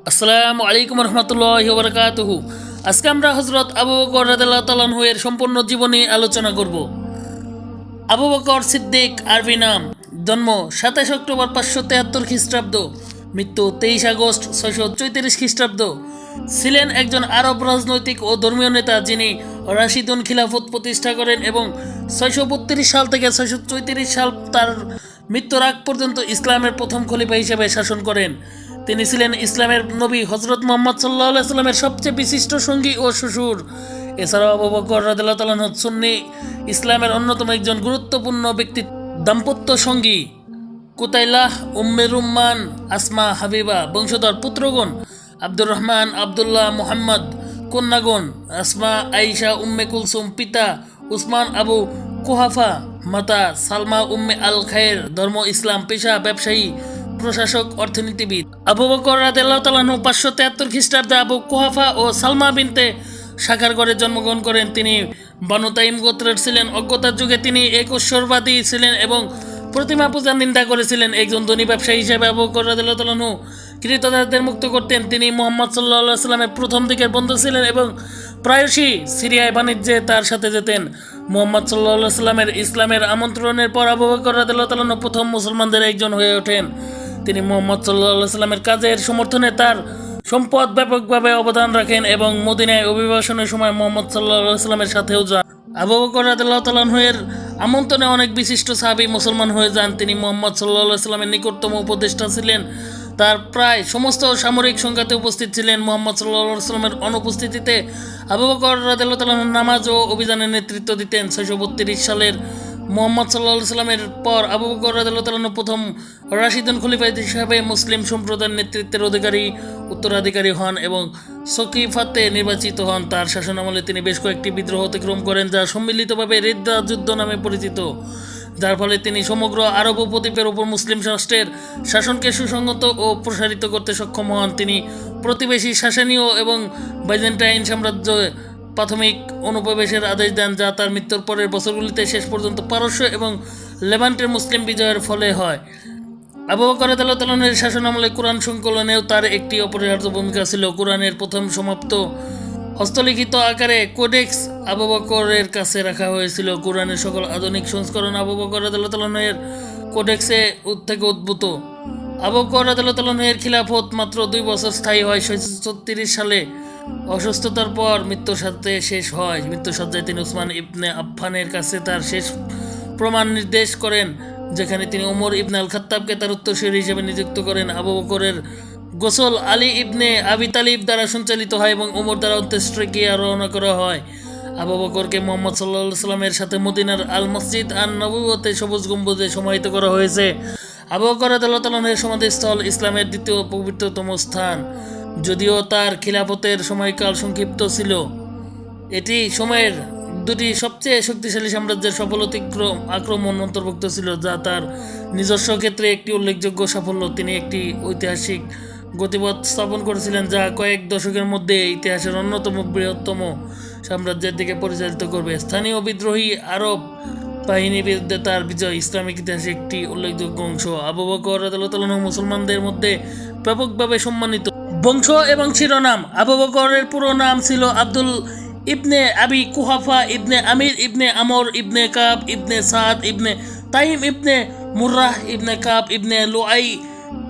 আসসালামু আলাইকুম রহমতুল্লাহি ওয়া বারাকাতুহু। আজকে আমরা হযরত আবু বকর রাদিয়াল্লাহু তাআলা আনহু এর সম্পূর্ণ জীবনী আলোচনা করব। আবু বকর সিদ্দিক আরবি নাম, জন্ম 27 অক্টোবর 573 খ্রিস্টাব্দ, মৃত্যু 23 আগস্ট 634 খ্রিস্টাব্দ। ছিলেন একজন আরব রাজনৈতিক ও ধর্মীয় নেতা যিনি রাশিদুন খিলাফত প্রতিষ্ঠা করেন এবং 632 সাল থেকে 634 সাল তার মৃত্যুর আগ পর্যন্ত ইসলামের প্রথম খলিফা হিসেবে শাসন করেন। তিনি ছিলেন ইসলামের নবী হযরত মুহাম্মদ সাল্লাল্লাহু আলাইহি সাল্লামের সবচেয়ে বিশিষ্ট সঙ্গী ও শ্বশুর। এছাড়াও আবু বকর রাদিয়াল্লাহু তাআলা আনহু সুন্নি ইসলামের অন্যতম একজন গুরুত্বপূর্ণ ব্যক্তি। দাম্পত্য সঙ্গী: কুতাইলাহ, উম্মে রুম্মান, আসমা, হাবিবা। বংশধর: পুত্রগণ: আব্দুর রহমান, আব্দুল্লাহ, মুহাম্মদ। কন্যাগণ: আসমা, আয়েশা, উম্মে কুলসুম। পিতা: উসমান আবু কুহাফা। মাতা: সালমা উম্মে আল খায়ের। ধর্ম ইসলাম। পেশা: ব্যবসায়ী, প্রশাসক, অর্থনীতিবিদ। আবু বকর রাদিয়াল্লাহু তাআলা আনহু 573 খ্রিস্টাব্দে আবু কুহাফা ও সালমা বিনতে সাখার ঘরে জন্মগ্রহণ করেন। তিনি বানু তাইম গোত্রের ছিলেন। অজ্ঞতার যুগে তিনি একশ্বরবাদী ছিলেন এবং প্রতিমা পূজার নিন্দা করেছিলেন। একজন ধনী ব্যবসায়ী হিসেবে আবু বকর রাদিয়াল্লাহু তাআলা আনহু ক্রীতদাসদের মুক্ত করতেন। তিনি মুহাম্মদ সাল্লাল্লাহু আলাইহি সাল্লামের প্রথম দিকের বন্ধু ছিলেন এবং প্রায়শই সিরিয়ায় বাণিজ্যে তার সাথে যেতেন। মুহাম্মদ সাল্লাল্লাহু আলাইহি সাল্লামের ইসলামের আমন্ত্রণের পর আবু বকর রাদিয়াল্লাহু তাআলা আনহু প্রথম মুসলমানদের একজন হয়ে ওঠেন। তিনি মুহাম্মদ সাল্লাল্লাহু আলাইহি সাল্লামের কাজের সমর্থনে তার সম্পদ ব্যাপকভাবে অবদান রাখেন এবং মদিনায় অভিবাসনের সময় মুহাম্মদ সাল্লাল্লাহু আলাইহি সাল্লামের সাথেও যান। আবু বকর রাদিয়াল্লাহু তাআলা আনহু এর আমন্ত্রণে অনেক বিশিষ্ট সাহাবী মুসলমান হয়ে যান। তিনি মুহাম্মদ সাল্লাল্লাহু আলাইহি সাল্লামের নিকটতম উপদেষ্টা ছিলেন। তার প্রায় সমস্ত সামরিক সংঘাতে উপস্থিত ছিলেন। মুহাম্মদ সাল্লাল্লাহু আলাইহি সাল্লামের অনুপস্থিতিতে আবু বকর রাদিয়াল্লাহু তাআলা আনহু নামাজ ও অভিযানের নেতৃত্ব দিতেন। 632 সালের মুহাম্মদ সাল্লাল্লাহু আলাইহি সাল্লামের পর আবু বকর রাদিয়াল্লাহু তাআলা আনহু প্রথম রাশিদুন খলিফা হিসেবে মুসলিম সম্প্রদায়ের নেতৃত্বের উত্তরাধিকারী হন এবং সকিফাতে নির্বাচিত হন। তার শাসনামলে তিনি বেশ কয়েকটি বিদ্রোহ অতিক্রম করেন যা সম্মিলিতভাবে রিদ্দা যুদ্ধ নামে পরিচিত, যার ফলে তিনি সমগ্র আরব উপদ্বীপের উপর মুসলিম রাষ্ট্রের শাসনকে সুসংহত ও প্রসারিত করতে সক্ষম হন। তিনি প্রতিবেশী সাসানীয় এবং বাইজেন্টাইন সাম্রাজ্য প্রাথমিক অনুপ্রবেশের আদেশ দেন, যা তার মৃত্যুর পরের বছরগুলিতে শেষ পর্যন্ত পারস্য এবং লেভান্টের মুসলিম বিজয়ের ফলে হয়। আবু বকর রাদিয়াল্লাহু তাআলা আনহু এর শাসনামলে কোরআন সংকলনেও তার একটি অপরিহার্য ভূমিকা ছিল। কোরআনের প্রথম সমাপ্ত হস্তলিখিত আকারে কোডেক্স আবু বকরের কাছে রাখা হয়েছিল। কোরআনের সকল আধুনিক সংস্করণ আবু বকর রাদিয়াল্লাহু তাআলা আনহু এর কোডেক্সে থেকে উদ্ভূত। আবু বকর রাদিয়াল্লাহু তাআলা আনহু এর খিলাফত মাত্র 2 বছর স্থায়ী হয়। 636 সালে অসুস্থতার পর মৃত্যুর সাথে শেষ হয়। মৃত্যুসজ্জায় তিনি উসমান ইবনে আফফানের কাছে তার শেষ প্রমাণ নির্দেশ করেন, যেখানে তিনি ওমর ইবনে আল খাত্তাবকে তার উত্তরসূরি হিসেবে নিযুক্ত করেন। আবু বকরের গোসল আলী ইবনে আবি তালিব দ্বারা সঞ্চালিত হয় এবং ওমর দ্বারা অন্ত্যেষ্টিক্রিয়া রওনা করা হয়। আবু বকরকে মুহাম্মদ সাল্লাল্লাহু আলাইহি সাল্লামের সাথে মদিনার আল মসজিদ আন নবুওয়াতে সবুজ গম্বুজে সমাহিত করা হয়েছে। আবু বকর রাদিয়াল্লাহু তাআলা আনহু এর সমাধিস্থল ইসলামের দ্বিতীয় পবিত্রতম স্থান। যদিও তার খিলাফতের সময়কাল সংক্ষিপ্ত ছিল, এটি সময়ের দুটি সবচেয়ে শক্তিশালী সাম্রাজ্যের সফল আক্রমণ অন্তর্ভুক্ত ছিল, যা তার নিজস্ব ক্ষেত্রে একটি উল্লেখযোগ্য সাফল্য। তিনি একটি ঐতিহাসিক গতিপথ স্থাপন করেছিলেন যা কয়েক দশকের মধ্যে ইতিহাসের অন্যতম বৃহত্তম সাম্রাজ্যের দিকে পরিচালিত করবে। স্থানীয় বিদ্রোহী আরব বাহিনীর বিরুদ্ধে তার বিজয় ইসলামিক ইতিহাসে একটি উল্লেখযোগ্য অংশ। আবু বকর রাদিয়াল্লাহু তাআলা আনহু মুসলমানদের মধ্যে ব্যাপকভাবে সম্মানিত। বংশ এবং শিরোনাম: আবু বকরের পুরো নাম ছিল আব্দুল ইবনে আবি কুহাফা ইবনে আমির ইবনে আমর ইবনে কাব ইবনে সাদ ইবনে তাইম ইবনে মুররাহ ইবনে কাব ইবনে লুআই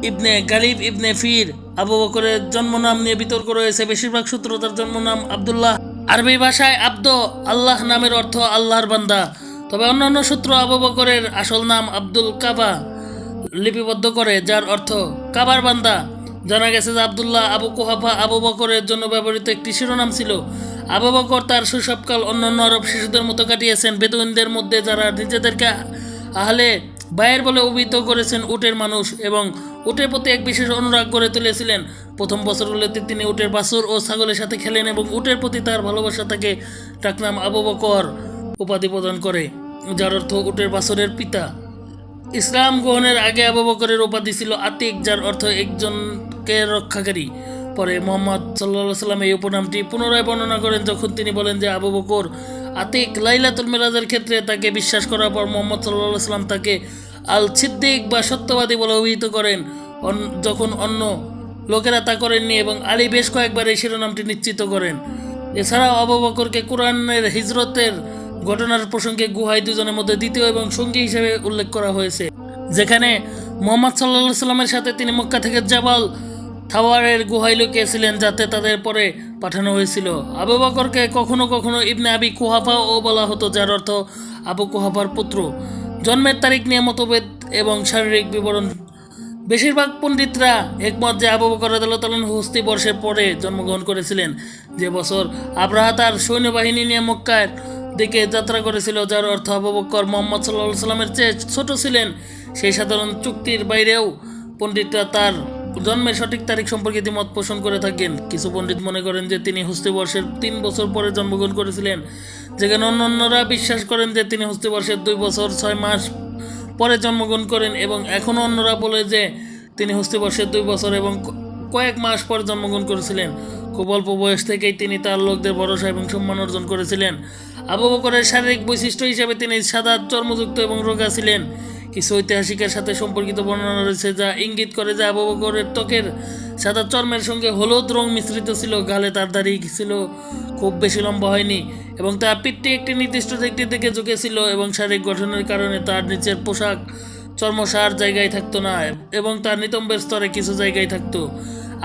ইবনে গালিব ইবনে ফির। আবু বকরের জন্মনাম নিয়ে বিতর্ক রয়েছে। বেশিরভাগ সূত্র তার জন্মনাম আব্দুল্লাহ। আরবি ভাষায় আব্দ আল্লাহ নামের অর্থ আল্লাহর বান্দা, তবে অন্যান্য সূত্র আবু বকরের আসল নাম আব্দুল কাবা লিপিবদ্ধ করে, যার অর্থ কাবার বান্দা। জানা গেছে যে আব্দুল্লাহ আবু কুহাফা আবু বকরের জন্য ব্যবহৃত একটি শিরোনাম ছিল। আবু বকর তার শৈশবকাল অন্যান্য আরব শিশুদের মতো কাটিয়েছেন, বেদুইনদের মধ্যে যারা নিজেদেরকে আহলে বায়ের বলে অভিহিত করেছেন, উটের মানুষ এবং উটের প্রতি এক বিশেষ অনুরাগ গড়ে তুলেছিলেন। প্রথম বছরগুলোতে তিনি উটের বাছুর ও ছাগলের সাথে খেলেন এবং উটের প্রতি তার ভালোবাসা তাকে ডাকনাম আবু বকর উপাধি প্রদান করে, যার অর্থ উটের বাছুরের পিতা। ইসলাম গ্রহণের আগে আবু বকরের উপাধি ছিল আতিক, যার অর্থ একজনকে রক্ষাকারী। পরে মুহাম্মদ সাল্লাল্লাহু আলাইহি সাল্লাম এই উপনামটি পুনরায় বর্ণনা করেন যখন তিনি বলেন যে আবু বকর আতিক লাইলাতুল মিরাজের ক্ষেত্রে তাকে বিশ্বাস করার পর মুহাম্মদ সাল্লাল্লাহু আলাইহি সাল্লাম তাকে আল সিদ্দিক বা সত্যবাদী বলে অভিহিত করেন। যখন অন্য লোকেরা তা করেননি এবং আলী বেশ কয়েকবার এই শিরোনামটি নিশ্চিত করেন। এছাড়াও আবু বকরকে কুরআনের হিজরতের ঘটনার প্রসঙ্গে গুহায় দুজনের মধ্যে দ্বিতীয় এবং সঙ্গী হিসেবে উল্লেখ করা হয়েছে, যেখানে মুহাম্মদ সাল্লাল্লাহু আলাইহি সাল্লামের সাথে তিনি মক্কা থেকে জাবাল থাওয়ারের গুহায় লুকিয়েছিলেন, যাতে তাদের পরে পাঠানো হয়েছিল। আবু বকরকে কখনো কখনো ইবনে আবি কুহাফাও বলা হতো, যার অর্থ আবু কুহাফার পুত্র। জন্মের তারিখ নিয়ে মতভেদ এবং শারীরিক বিবরণ। বেশিরভাগ পণ্ডিতরা একমত যে আবু বকর রাদিয়াল্লাহু তাআলা হস্তি বর্ষের পরে জন্মগ্রহণ করেছিলেন, যে বছর আবরাহা তার সৈন্যবাহিনী নিয়ে মক্কার দিকে যাত্রা করেছিল, যার অর্থ আবু বকর মুহাম্মদ সাল্লাল্লাহু আলাইহি সাল্লামের চেয়ে ছোট ছিলেন। সেই সাধারণ চুক্তির বাইরেও পণ্ডিতরা তার জন্মের সঠিক তারিখ সম্পর্কে দ্বিমত পোষণ করে থাকেন। কিছু পণ্ডিত মনে করেন যে তিনি হস্তি বর্ষের 3 বছর পরে জন্মগ্রহণ করেছিলেন, যেখানে অন্যান্যরা বিশ্বাস করেন যে তিনি হস্তি বর্ষের 2 বছর 6 মাস পরে জন্মগ্রহণ করেন, এবং এখনও অন্যরা বলে যে তিনি হস্তি বর্ষের 2 বছর এবং কয়েক মাস পরে জন্মগ্রহণ করেছিলেন। খুব অল্প বয়স থেকেই তিনি তার লোকদের ভরসা এবং সম্মান অর্জন করেছিলেন। আবু বকরের শারীরিক বৈশিষ্ট্য হিসেবে তিনি সাদা চর্মযুক্ত এবং রোগা ছিলেন। কিছু ঐতিহাসিকের সাথে সম্পর্কিত বর্ণনা রয়েছে যা ইঙ্গিত করে যে আবু বকরের ত্বকের সাদা চর্মের সঙ্গে হলুদ রং মিশ্রিত ছিল। গালে তার দাড়ি ছিল খুব বেশি লম্বা হয়নি এবং তার পিঠটি একটি নির্দিষ্ট দিকটির দিকে ঝুঁকেছিল, এবং শারীরিক গঠনের কারণে তার নিচের পোশাক চর্মসার জায়গায় থাকতো না এবং তার নিতম্বের স্তরে কিছু জায়গায় থাকতো।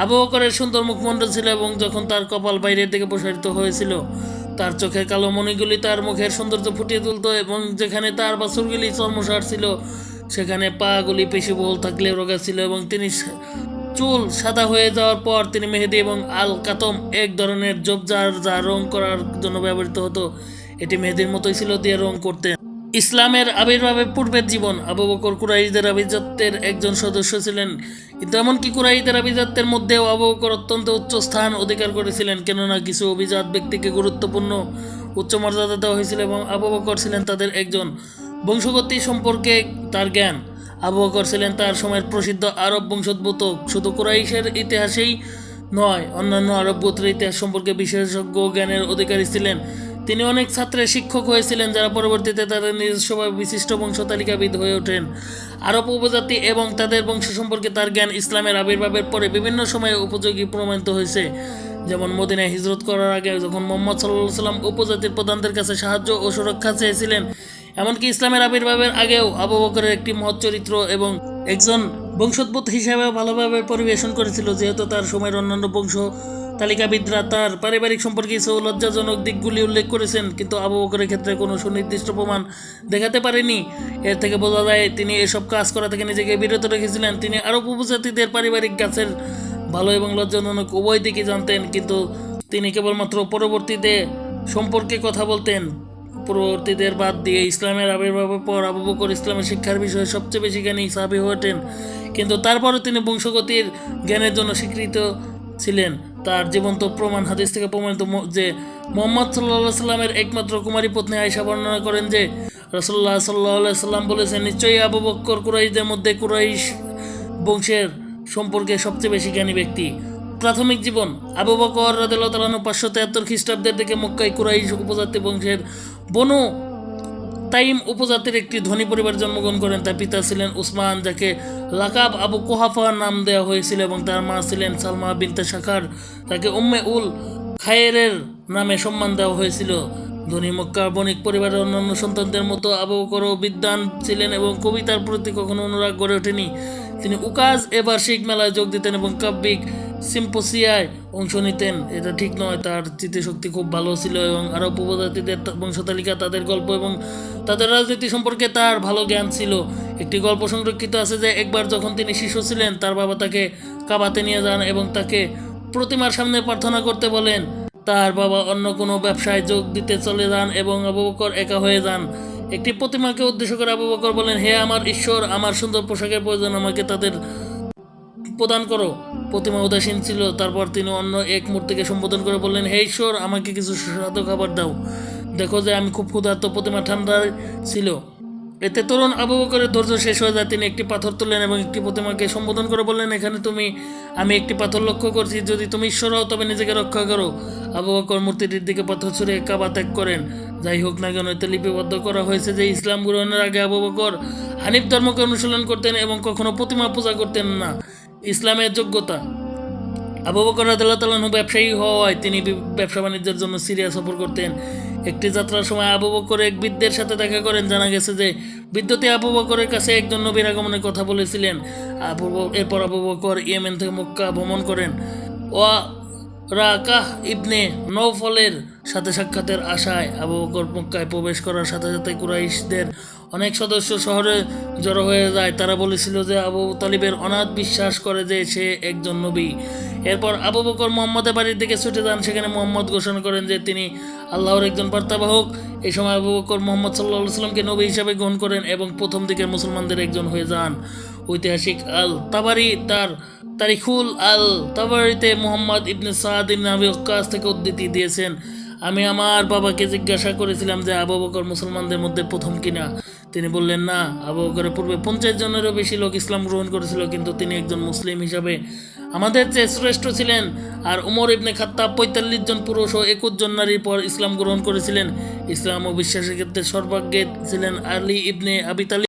আবু বকরের সুন্দর মুখমণ্ডল ছিল এবং যখন তার কপাল বাইরের দিকে প্রসারিত হয়েছিল, তার চোখের কালো মণিগুলি তার মুখের সৌন্দর্য ফুটিয়ে তুলত, এবং যেখানে তার বাছুরগুলি চর্মসার ছিল সেখানে পাগুলি পেশিবহুল থাকলে রোগা ছিল, এবং তিনি চুল সাদা হয়ে যাওয়ার পর তিনি মেহেদি এবং আল কাতম এক ধরনের জবজার যা রং করার জন্য ব্যবহৃত হতো, এটি মেহেদির মতোই ছিল, দিয়ে রং করতেন। ইসলামের আবির্ভাবের পূর্বের জীবন। আবু বকর কুরাইশদের আভিজাত্যের একজন সদস্য ছিলেন, কিন্তু এমনকি কুরাইশদের আভিজাত্যের মধ্যেও আবু বকর অত্যন্ত উচ্চ স্থান অধিকার করেছিলেন, কেননা কিছু অভিজাত ব্যক্তিকে গুরুত্বপূর্ণ উচ্চ মর্যাদা দেওয়া হয়েছিল এবং আবু বকর ছিলেন তাদের একজন। বংশগতি সম্পর্কে তার জ্ঞান। আবু বকর ছিলেন তার সময়ের প্রসিদ্ধ আরব বংশোদ্ভূত। শুধু কুরাইশের ইতিহাসেই নয়, অন্যান্য আরব গোত্রের ইতিহাস সম্পর্কে বিশেষজ্ঞ জ্ঞানের অধিকারী ছিলেন। তিনি অনেক ছাত্রের শিক্ষক হয়েছিলেন, যারা পরবর্তীতে তাদের নিজস্বভাবে বিশিষ্ট বংশ তালিকাবিদ হয়ে ওঠেন। আরব উপজাতি এবং তাদের বংশ সম্পর্কে তার জ্ঞান ইসলামের আবির্ভাবের পরে বিভিন্ন সময়ে উপযোগী প্রমাণিত হয়েছে, যেমন মদিনায় হিজরত করার আগে যখন মুহাম্মদ সাল্লাল্লাহু আলাইহি সাল্লাম উপজাতির প্রধানদের কাছে সাহায্য ও সুরক্ষা চেয়েছিলেন। এমনকি ইসলামের আবির্ভাবের আগেও আবু বকরের একটি মহৎ চরিত্র এবং একজন বংশোদ্ভূত হিসেবে ভালোভাবে পরিবেশন করেছিল, যেহেতু তার সময়ের অন্যান্য বংশ তালিকাবিদরা তার পারিবারিক সম্পর্কে কিছু লজ্জাজনক দিকগুলি উল্লেখ করেছেন, কিন্তু আবু বকরের ক্ষেত্রে কোনো সুনির্দিষ্ট প্রমাণ দেখাতে পারেনি। এর থেকে বোঝা যায় তিনি এসব কাজ করা থেকে নিজেকে বিরত রেখেছিলেন। তিনি আরব উপজাতিদের পারিবারিক গাছের ভালো এবং লজ্জাজনক উভয় দিকই জানতেন, কিন্তু তিনি কেবলমাত্র পরবর্তীতে সম্পর্কে কথা বলতেন। পূর্ববর্তীদের বাদ দিয়ে ইসলামের আবির্ভাবের পর আবু বকর ইসলামের শিক্ষার বিষয়ে সবচেয়ে বেশি জ্ঞানী সাহাবী হয়ে ওঠেন, কিন্তু তারপরও তিনি বংশগতির জ্ঞানের জন্য স্বীকৃত ছিলেন। তার জীবন্ত প্রমাণ হাদিস থেকে প্রমাণিত যে মুহাম্মদ সাল্লাল্লাহু আলাইহি সাল্লামের একমাত্র কুমারী পত্নী আয়েশা বর্ণনা করেন যে রাসূলুল্লাহ সাল্লাল্লাহু আলাইহি সাল্লাম বলেছেন, নিশ্চয়ই আবু বকর কুরাইশদের মধ্যে কুরাইশ বংশের সম্পর্কে সবচেয়ে বেশি জ্ঞানী ব্যক্তি। প্রাথমিক জীবন। আবু বকর রাদিয়াল্লাহু তাআলা 573 খ্রিস্টাব্দের দিকে মক্কায় কুরাইশ উপজাতি বংশের বনু তাইম উপজাতির একটি ধনী পরিবারে জন্মগ্রহণ করেন। তার পিতা ছিলেন উসমান, যাকে লাকাব আবু কুহাফা নাম দেওয়া হয়েছিল, এবং তার মা ছিলেন সালমা বিনতে শাখার, তাকে উম্মে উল খায়েরের নামে সম্মান দেওয়া হয়েছিল। ধনী মক্কার বণিক পরিবারের অন্যান্য সন্তানদের মতো আবু বকরও বিদ্বান ছিলেন এবং কবিতার প্রতি কখনো অনুরাগ গড়ে ওঠেনি। তিনি উকাজ বার্ষিক মেলায় যোগ দিতেন এবং কাব্যিক সিম্পোসিয়ায় অংশ নিতেন। এটা ঠিক নয়, তার স্মৃতিশক্তি খুব ভালো ছিল এবং আরব উপজাতিদের বংশতালিকা, তাদের গল্প এবং তাদের রাজনীতি সম্পর্কে তার ভালো জ্ঞান ছিল। একটি গল্প সংরক্ষিত আছে যে একবার যখন তিনি শিশু ছিলেন, তার বাবা তাকে কাবাতে নিয়ে যান এবং তাকে প্রতিমার সামনে প্রার্থনা করতে বলেন। তার বাবা অন্য কোনো ব্যবসায় যোগ দিতে চলে যান এবং আবু বকর একা হয়ে যান। একটি প্রতিমাকে উদ্দেশ্য করে আবু বকর বলেন, হে আমার ঈশ্বর, আমার সুন্দর পোশাকের প্রয়োজন, আমাকে তাদের প্রদান করো। প্রতিমা উদাসীন ছিল। তারপর তিনি অন্য এক মূর্তিকে সম্বোধন করে বললেন, হে ঈশ্বর, আমাকে কিছু সুস্বাদু খাবার দাও, দেখো যে আমি খুব ক্ষুধার্ত। প্রতিমা ঠান্ডায় ছিল। এতে তরুণ আবু বকরের ধৈর্য শেষ হয়ে যায়। তিনি একটি পাথর তুললেন এবং একটি প্রতিমাকে সম্বোধন করে বললেন, এখানে আমি একটি পাথর লক্ষ্য করছি, যদি তুমি ঈশ্বর হও তবে নিজেকে রক্ষা করো। আবু বকর মূর্তিটির দিকে পাথর ছুঁড়ে কাবা ত্যাগ করেন। যাই হোক না কেন, এতে লিপিবদ্ধ করা হয়েছে যে ইসলাম গ্রহণের আগে আবু বকর হানিফ ধর্মকে অনুশীলন করতেন এবং কখনো প্রতিমা পূজা করতেন না। ইসলামের যোগ্যতা। আবু বকর রাদিয়াল্লাহু তাআলা আনহু ব্যবসায়ী হওয়ায় তিনি ব্যবসা বাণিজ্যের জন্য সিরিয়া সফর করতেন। একটি যাত্রার সময় আবু বকর এক বৃদ্ধের সাথে দেখা করেন। জানা গেছে যে বৃদ্ধটি আবু বকরের কাছে একজন নবীর আগমনের কথা বলেছিলেন। এরপর আবু বকর ইয়েমেন থেকে মক্কা ভ্রমণ করেন। রাকাহ ইবনে নওফলের সাথে সাক্ষাতের আশায় আবু বকর মক্কায় প্রবেশ করার সাথে সাথে কুরাইশদের অনেক সদস্য শহরে জড়ো হয়ে যায়। তারা বলেছিল যে আবু তালিবের অনাথ বিশ্বাস করে যে সে একজন নবী। এরপর আবু বকর মোহাম্মদের বাড়ির দিকে ছুটে যান। সেখানে মোহাম্মদ ঘোষণা করেন যে তিনি আল্লাহর একজন বার্তাবাহক। এই সময় আবু বকর মোহাম্মদ সাল্লাল্লাহু আলাইহি সাল্লামকে নবী হিসাবে গ্রহণ করেন এবং প্রথম দিকের মুসলমানদের একজন হয়ে যান। ঐতিহাসিক আল তাবারি তার তারিখুল আল তাবারিতে মুহাম্মদ ইবনে সাদ ইবনে আবি ওয়াক্কাস থেকে উদ্ধৃতি দিয়েছেন, আমি আমার বাবাকে জিজ্ঞাসা করেছিলাম যে আবু বকর মুসলমানদের মধ্যে প্রথম কিনা। তিনি বললেন না, আবু বকরের পূর্বে 50 জনেরও বেশি লোক ইসলাম গ্রহণ করেছিল, কিন্তু তিনি একজন মুসলিম হিসাবে আমাদের চেয়ে শ্রেষ্ঠ ছিলেন। আর উমর ইবনে খাত্তাব 45 জন পুরুষ ও 21 জন নারীর পর ইসলাম গ্রহণ করেছিলেন। ইসলাম ও বিশ্বাসের ক্ষেত্রে সর্বাগ্রে ছিলেন আলী ইবনে আবি তালিব।